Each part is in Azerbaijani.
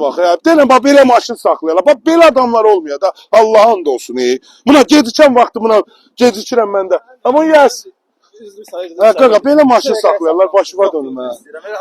Bax ya, deyirəm bax belə maşın saxlayırlar. Bax belə adamlar olmuyor da. Allah'ın da olsun. Buna gecikən vaxtı buna gecikirəm mən də. Amma yes. Üzlü sayılır. Hə, qaqa belə maşın saxlayırlar, başıma dönüm hə.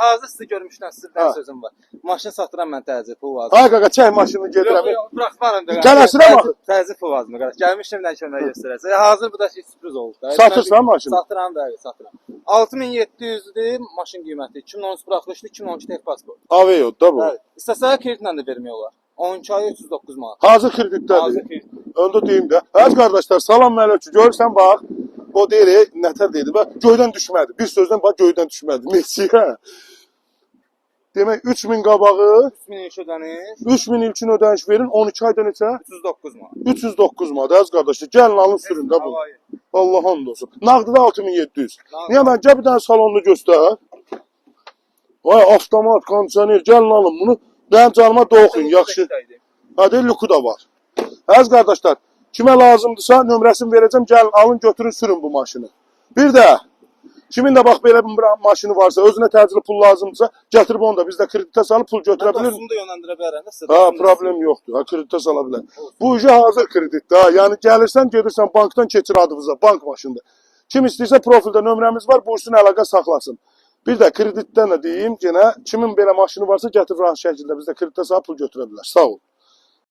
Hazır sizi görmüşdən sizdən sözüm var. Maşın satıram mən təzə pul lazım. Ay qaqa, çək maşını gedirəm. Buraxmaram da. Tələsinə bax. Təzə pul lazım qardaş. Gəlmişəm də kömək göstərəcək. Hazır bu da sürpriz oldu. Satırsan maşını? Satıram da, satıram. 6700-dür maşın qiyməti. 2013 buraxılışlı, 2012 tek pasport. Aveo da bu. İstəsə kreditlə də vermək olar. 12 ay 309 manat. Hazır kreditdədir. Hazır kredit. Öndə deyim də. Əziz qardaşlar, salam əleykum. Görürsən bax. O deyir, nətər deyir, bax göydən düşmədi. Bir sözdən bax göydən düşmədi. Neçə? Demək 3000 qabağı, 3000 ilk ödəniş. 3000 ilkin ödəniş verin, 12 ayda neçə? 309 manat. 309 manat. Əziz qardaşlar, gəlin alın sürün də bu. Allah'ın olsun. Nağdıda 6700. Niyə mən gəl bir dənə salonunu göstər. Vay, avtomat, kondisioner, gəlin alın bunu. Mənim canıma doğun, yaxşı. Hadi, luku da var. Əziz qardaşlar, kimə lazımdırsa nömrəsini verəcəm, gəlin alın, götürün, sürün bu maşını. Bir də, kimin də bax belə bir maşını varsa, özünə təcili pul lazımdırsa, gətirib onu da biz də kreditə salıb pul götürə bilir. Dostunu da yönləndirə bilərəm də sizə. Ha, problem yoxdur. Ha, kreditə sala bilər. Bu işə hazır kreditdə. Ha, yəni gəlirsən, gedirsən bankdan keçir adınıza, bank maşında. Kim istəyirsə profildə nömrəmiz var, bu işin əlaqə saxlasın. Bir də kreditdən də deyim, yenə kimin belə maşını varsa gətirib rahat şəkildə bizdə kreditə salıb pul götürə bilər. Sağ ol.